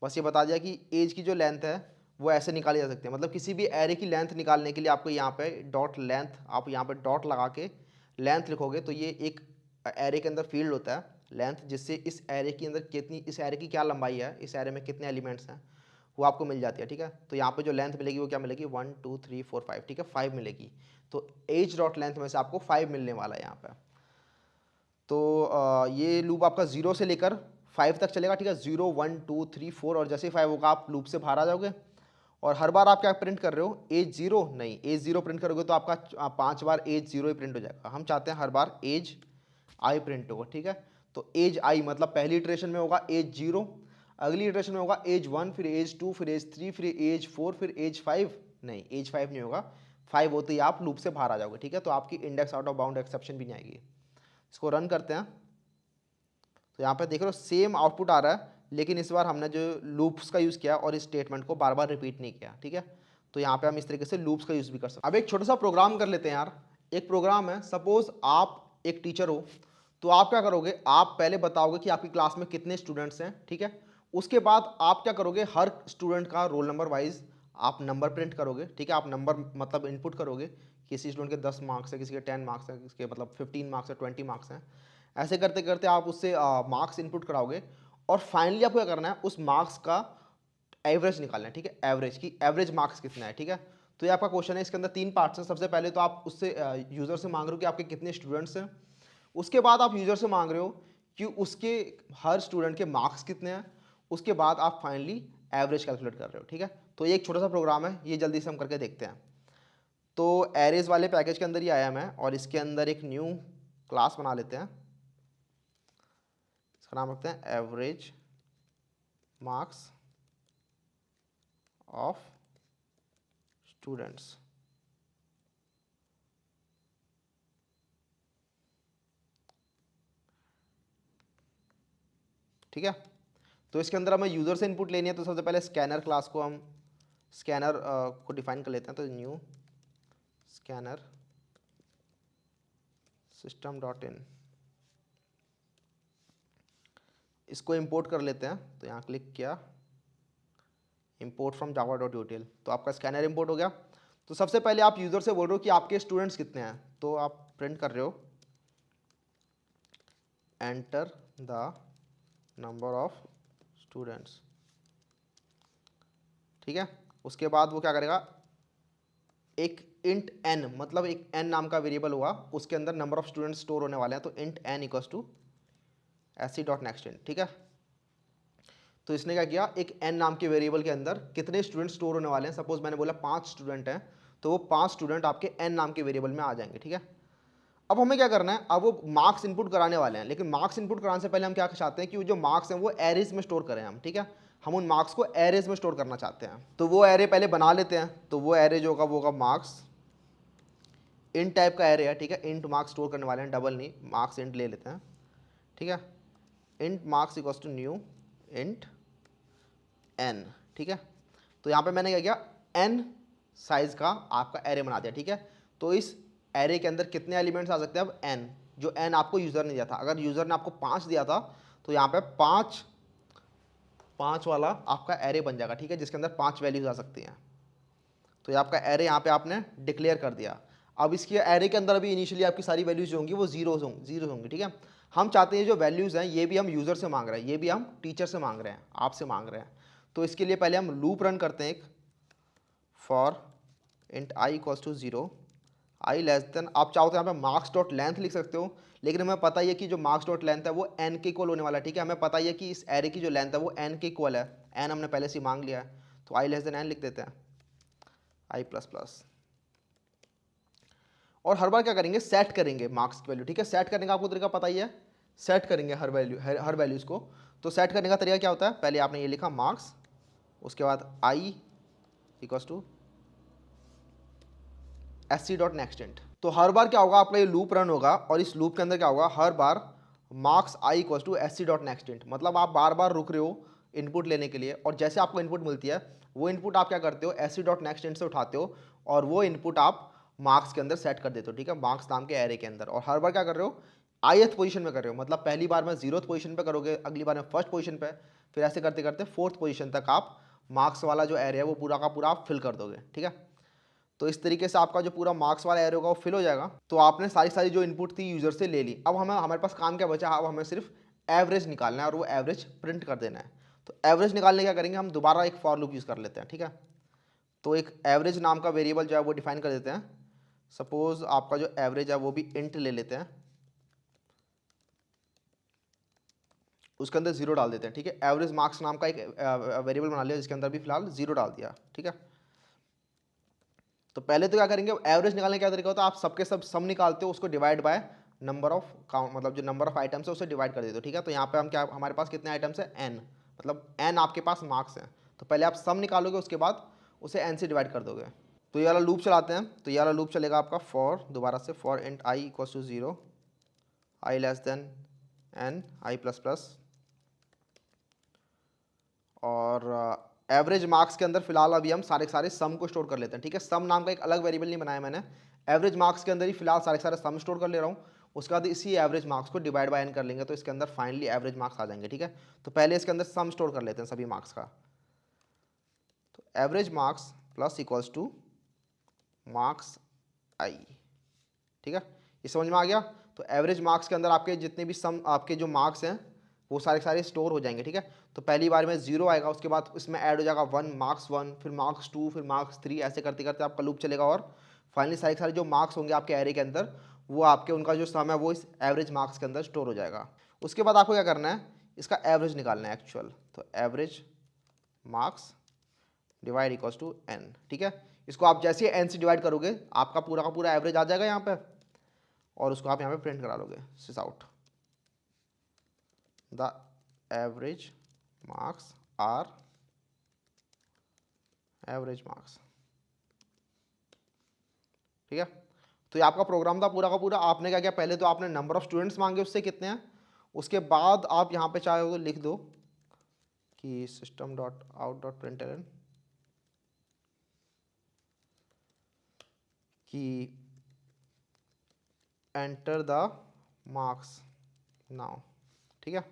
[SPEAKER 1] बस ये बता दिया कि एज की जो लेंथ है वो ऐसे निकाली जा सकती है। मतलब किसी भी एरे की लेंथ निकालने के लिए आपको यहाँ पे डॉट लेंथ, आप यहाँ पे डॉट लगा के लेंथ लिखोगे तो ये एक एरे के अंदर फील्ड होता है लेंथ, जिससे इस एरे के अंदर कितनी, इस एरे की क्या लंबाई है, इस एरे में कितने एलिमेंट्स हैं वो आपको मिल जाती है। ठीक है, तो यहाँ पे जो लेंथ मिलेगी वो क्या मिलेगी, 1 2 3 4 5। ठीक है, 5 मिलेगी। तो एज डॉट लेंथ में से आपको 5 मिलने वाला है यहाँ पे। तो ये लूप आपका 0 से लेकर 5 तक चलेगा। ठीक है, 0 1 2 3 4 और जैसे ही 5 होगा आप लूप से बाहर आ जाओगे। और हर बार आप क्या प्रिंट कर रहे हो, एज 0 नहीं, एज 0 प्रिंट करोगे तो आपका 5 बार एज 0 ही प्रिंट हो जाएगा। हम चाहते हैं हर बार एज आई प्रिंट होगा। ठीक है, तो एज आई मतलब पहली इटरेशन में होगा एज 0, अगली इटरेशन में होगा एज 1, फिर एज 2, फिर एज 3, फिर एज 4, फिर एज 5। नहीं, एज 5 नहीं होगा, 5 होते ही आप लूप से बाहर आ जाओगे, ठीक है। तो आपकी index out of bound exception भी नहीं आएगी। इसको रन करते हैं तो यहाँ पे देख रहे हो सेम आउटपुट आ रहा है, लेकिन इस बार हमने जो लूप्स का यूज़ किया और इस स्टेटमेंट को बार बार रिपीट नहीं किया, ठीक है। तो यहाँ पे हम इस तरीके से लूप्स का यूज़ भी कर सकते हैं। अब एक छोटा सा प्रोग्राम कर लेते हैं यार। एक प्रोग्राम है, सपोज आप एक टीचर हो, तो आप क्या करोगे, आप पहले बताओगे कि आपकी क्लास में कितने स्टूडेंट्स हैं, ठीक है। उसके बाद आप क्या करोगे, हर स्टूडेंट का रोल नंबर वाइज आप नंबर प्रिंट करोगे, ठीक है। आप नंबर मतलब इनपुट करोगे, किसी स्टूडेंट के 10 मार्क्स है, किसी के 10 मार्क्स है, किसी के मतलब 15 मार्क्स है, 20 मार्क्स हैं। ऐसे करते करते आप उससे मार्क्स इनपुट कराओगे और फाइनली आपको क्या करना है, उस मार्क्स का एवरेज निकालना है, ठीक है। एवरेज की एवरेज मार्क्स कितना है, ठीक है। तो ये आपका क्वेश्चन है, इसके अंदर 3 पार्ट्स हैं। सबसे पहले तो आप उससे यूज़र से मांग रहे हो कि आपके कितने स्टूडेंट्स हैं। उसके बाद आप यूज़र से मांग रहे हो कि उसके हर स्टूडेंट के मार्क्स कितने हैं। उसके बाद आप फाइनली एवरेज कैलकुलेट कर रहे हो, ठीक है। तो ये एक छोटा सा प्रोग्राम है, ये जल्दी से हम करके देखते हैं। तो एरेज वाले पैकेज के अंदर ही आया मैं, और इसके अंदर एक न्यू क्लास बना लेते हैं। इसका नाम रखते हैं एवरेज मार्क्स ऑफ स्टूडेंट्स। ठीक है। तो इसके अंदर हमें यूज़र से इनपुट लेनी है, तो सबसे पहले स्कैनर क्लास को हम स्कैनर को डिफाइन कर लेते हैं। तो new scanner system dot in, इसको इंपोर्ट कर लेते हैं। तो यहाँ क्लिक किया, import from Java dot UTL, तो आपका स्कैनर इंपोर्ट हो गया। तो सबसे पहले आप यूज़र से बोल रहे हो कि आपके स्टूडेंट्स कितने हैं, तो आप प्रिंट कर रहे हो enter the number of students, ठीक है। उसके बाद वो क्या करेगा, एक इंट n, मतलब एक n नाम का वेरिएबल होगा, उसके अंदर नंबर ऑफ स्टूडेंट्स स्टोर होने वाले हैं। तो int n equals to SC dot next in, ठीक है। तो इसने क्या किया, एक n नाम के वेरिएबल के अंदर कितने स्टूडेंट स्टोर होने वाले हैं। सपोज मैंने बोला 5 स्टूडेंट हैं, तो वो 5 स्टूडेंट आपके n नाम के वेरिएबल में आ जाएंगे, ठीक है। अब हमें क्या करना है, अब वो मार्क्स इनपुट कराने वाले हैं, लेकिन मार्क्स इनपुट कराने से पहले हम क्या चाहते हैं कि वो जो मार्क्स हैं वो एरेज में स्टोर करें हम, ठीक है। हम उन मार्क्स को एरेज में स्टोर करना चाहते हैं, तो वो एरे पहले बना लेते हैं। तो वो एरे जो होगा वो होगा मार्क्स, इंट टाइप का एरे है, ठीक है। इंट मार्क्स स्टोर करने वाले हैं, डबल नहीं, मार्क्स इंट ले लेते हैं, ठीक है। Int marks equals to new int n, ठीक है। तो यहाँ पे मैंने क्या किया, n साइज का आपका एरे बना दिया, ठीक है। तो इस एरे के अंदर कितने एलिमेंट्स आ सकते हैं, अब n, जो n आपको यूज़र ने दिया था। अगर यूज़र ने आपको 5 दिया था, तो यहाँ पे 5 वाला आपका एरे बन जाएगा, ठीक है, जिसके अंदर 5 वैल्यूज आ सकती हैं। तो ये आपका एरे यहाँ पे आपने डिक्लेयर कर दिया। अब इसके एरे के अंदर अभी इनिशियली आपकी सारी वैल्यूज जो होंगी वो जीरो होंगी, ठीक है। हम चाहते हैं जो वैल्यूज़ हैं ये भी हम यूज़र से मांग रहे हैं, ये भी हम टीचर से मांग रहे हैं, आपसे मांग रहे हैं। तो इसके लिए पहले हम लूप रन करते हैं, एक for int i equals to 0, i less than, आप चाहो तो यहाँ पे मार्क्स डॉट लेंथ लिख सकते हो, लेकिन हमें पता ही है कि जो मार्क्स डॉट लेंथ है वो n के इक्वल होने वाला है, ठीक है। हमें पता ही है कि इस एरे की जो लेंथ है वो n के इक्वल है, n हमने पहले से मांग लिया है। तो आई लेस देन n लिख देते हैं, आई प्लस प्लस, और हर बार क्या करेंगे, सेट करेंगे मार्क्स की वैल्यू, ठीक है। सेट करने का आपको तरीका पता ही है, सेट करेंगे हर वैल्यूज़ को। तो सेट करने का तरीका क्या होता है, पहले आपने ये लिखा मार्क्स, उसके बाद i equals to SC dot next int. तो हर बार क्या होगा, आपका ये लूप रन होगा, और इस लूप के अंदर क्या होगा, हर बार marks i equals to SC dot next int, मतलब आप बार बार रुक रहे हो इनपुट लेने के लिए, और जैसे आपको इनपुट मिलती है वो इनपुट आप क्या करते हो, एससी डॉट नेक्स्ट इंट से उठाते हो, और वो इनपुट आप मार्क्स के अंदर सेट कर देते हो, ठीक है, मार्क्स नाम के एरे के अंदर। और हर बार क्या कर रहे हो, ith पोजीशन में कर रहे हो, मतलब पहली बार में 0th पोजीशन पे करोगे, अगली बार में 1st पोजीशन पे, फिर ऐसे करते करते 4th पोजीशन तक आप मार्क्स वाला जो एरे है वो पूरा का पूरा आप फिल कर दोगे, ठीक है। तो इस तरीके से आपका जो पूरा मार्क्स वाला एरे होगा वो फिल हो जाएगा। तो आपने सारी जो इनपुट थी यूजर से ले ली। अब हमारे पास काम क्या बचा, अब हमें सिर्फ एवरेज निकालना है और वो एवरेज प्रिंट कर देना है। तो एवरेज निकालने क्या करेंगे, हम दोबारा एक फॉर लूप यूज़ कर लेते हैं, ठीक है। तो एक एवरेज नाम का वेरिएबल जो है वो डिफाइन कर देते हैं। सपोज आपका जो एवरेज है वो भी इंट ले लेते हैं, उसके अंदर 0 डाल देते हैं, ठीक है। एवरेज मार्क्स नाम का एक वेरिएबल बना लिया जिसके अंदर भी फिलहाल 0 डाल दिया, ठीक है। तो पहले तो क्या करेंगे, एवरेज निकालने का क्या तरीका होता है, आप सबके सब सम निकालते हो, उसको divide by number of count, मतलब जो नंबर ऑफ आइटम्स है उसे डिवाइड कर देते हो, ठीक है। तो यहाँ पे हम क्या, हमारे पास कितने आइटम्स है, n, मतलब n आपके पास मार्क्स हैं, तो पहले आप सम निकालोगे, उसके बाद उसे n से डिवाइड कर दोगे। तो ये वाला लूप चलाते हैं, तो ये वाला लूप चलेगा आपका फॉर, दोबारा से for int i equals to 0, i less than n, i plus plus, और एवरेज मार्क्स के अंदर फिलहाल अभी हम सारे सारे सम को स्टोर कर लेते हैं, ठीक है। सम नाम का एक अलग वेरिएबल नहीं बनाया मैंने, एवरेज मार्क्स के अंदर ही फिलहाल सारे सारे सम स्टोर कर ले रहा हूँ। उसके बाद इसी एवरेज मार्क्स को डिवाइड बाय n कर लेंगे, तो इसके अंदर फाइनली एवरेज मार्क्स आ जाएंगे, ठीक है। तो पहले इसके अंदर सम स्टोर कर लेते हैं सभी मार्क्स का। तो average marks plus equals to marks i, ठीक है, ये समझ में आ गया। तो एवरेज मार्क्स के अंदर आपके जितने भी सम आपके जो मार्क्स हैं वो सारे सारे स्टोर हो जाएंगे, ठीक है। तो पहली बार में 0 आएगा, उसके बाद इसमें ऐड हो जाएगा 1, मार्क्स 1, फिर मार्क्स 2, फिर मार्क्स 3, ऐसे करते करते आपका लूप चलेगा, और फाइनली सारे सारे जो मार्क्स होंगे आपके एरे के अंदर वो आपके उनका जो सम है वो इस एवरेज मार्क्स के अंदर स्टोर हो जाएगा। उसके बाद आपको क्या करना है, इसका एवरेज निकालना है एक्चुअल। तो average marks divide equals to n, ठीक है। इसको आप जैसे ही n से डिवाइड करोगे आपका पूरा का पूरा एवरेज आ जाएगा यहाँ पे, और उसको आप यहाँ पे प्रिंट करा लोगे, sys out the average marks are average marks, ठीक है। तो ये आपका प्रोग्राम था पूरा का पूरा। आपने क्या किया, पहले तो आपने नंबर ऑफ स्टूडेंट्स मांगे उससे कितने हैं, उसके बाद आप यहाँ पे चाहे तो लिख दो कि system dot out dot println कि एंटर द मार्क्स नाउ, ठीक है।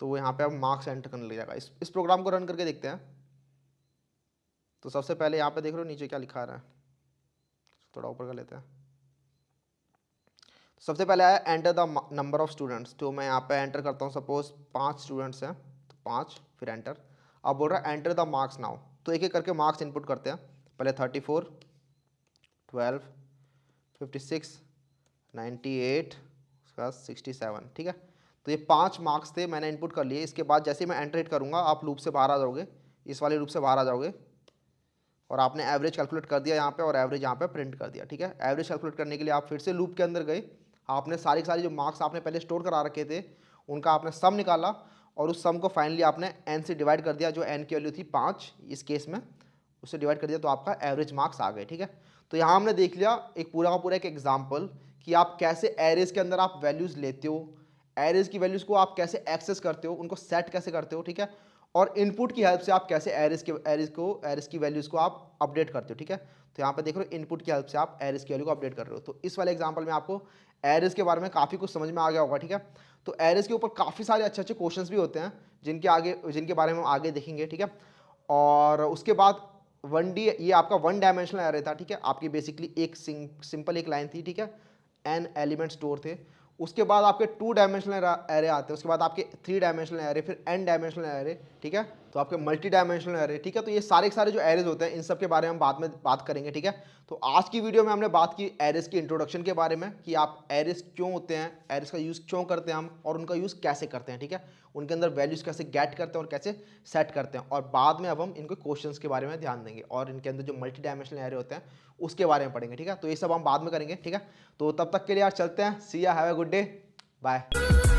[SPEAKER 1] तो वो यहाँ पे आप मार्क्स एंटर करने लग जाएगा। इस प्रोग्राम को रन करके देखते हैं। तो सबसे पहले यहाँ पे देख लो नीचे क्या लिखा रहा है, थोड़ा ऊपर कर लेते हैं। तो सबसे पहले आया enter the number of students, तो मैं यहाँ पे एंटर करता हूँ, सपोज 5 स्टूडेंट्स हैं तो 5, फिर एंटर। अब बोल रहा है एंटर द मार्क्स नाउ, तो एक एक करके मार्क्स इनपुट करते हैं। पहले 34, 12, 56, 98, उसके बाद 67, ठीक है। तो ये 5 मार्क्स थे, मैंने इनपुट कर लिए। इसके बाद जैसे ही मैं एंटर हिट करूँगा आप लूप से बाहर आ जाओगे, इस वाले लूप से बाहर आ जाओगे, और आपने एवरेज कैलकुलेट कर दिया यहाँ पे, और एवरेज यहाँ पे प्रिंट कर दिया, ठीक है। एवरेज कैलकुलेट करने के लिए आप फिर से लूप के अंदर गए, आपने सारी जो मार्क्स आपने पहले स्टोर करा रखे थे उनका आपने सम निकाला, और उस सम को फाइनली आपने n से डिवाइड कर दिया, जो n की वैल्यू थी 5 इस केस में, उससे डिवाइड कर दिया, तो आपका एवरेज मार्क्स आ गए, ठीक है। तो यहाँ हमने देख लिया एक पूरा का पूरा एक एग्जाम्पल कि आप कैसे एरेज के अंदर आप वैल्यूज़ लेते हो, एरेज की वैल्यूज़ को आप कैसे एक्सेस करते हो, उनको सेट कैसे करते हो, ठीक है। और इनपुट की हेल्प से आप कैसे एरेज की वैल्यूज़ को आप अपडेट करते हो, ठीक है। तो यहाँ पे देख रहे हो इनपुट की हेल्प से आप एरेज की वैल्यू को अपडेट कर रहे हो। तो इस वाले एग्जाम्पल में आपको एरेज के बारे में काफ़ी कुछ समझ में आ गया होगा, ठीक है। तो एरेज के ऊपर काफ़ी सारे अच्छे अच्छे क्वेश्चंस भी होते हैं जिनके बारे में हम आगे देखेंगे, ठीक है। और उसके बाद 1D ये आपका 1 डायमेंशनल एरे था, ठीक है। आपकी बेसिकली एक सिंपल एक लाइन थी, ठीक है, n एलिमेंट स्टोर थे। उसके बाद आपके 2 डायमेंशनल एरे आते हैं, उसके बाद आपके 3 डायमेंशनल एरे, फिर n डायमेंशनल एरे, ठीक है। तो आपके मल्टी डायमेंशनल एरे, ठीक है। तो ये सारे जो एरेज होते हैं इन सब के बारे में हम बाद में बात करेंगे, ठीक है। तो आज की वीडियो में हमने बात की एरेज की इंट्रोडक्शन के बारे में कि आप एरेज क्यों होते हैं, एरेज का यूज़ क्यों करते हैं हम, और उनका यूज़ कैसे करते हैं, ठीक है। उनके अंदर वैल्यूज़ कैसे गेट करते हैं और कैसे सेट करते हैं, और बाद में अब हम इनको क्वेश्चंस के बारे में ध्यान देंगे, और इनके अंदर जो मल्टी डायमेंशनल एरे होते हैं उसके बारे में पढ़ेंगे, ठीक है। तो ये सब हम बाद में करेंगे, ठीक है। तो तब तक के लिए यार चलते हैं, see ya, have a good day, bye.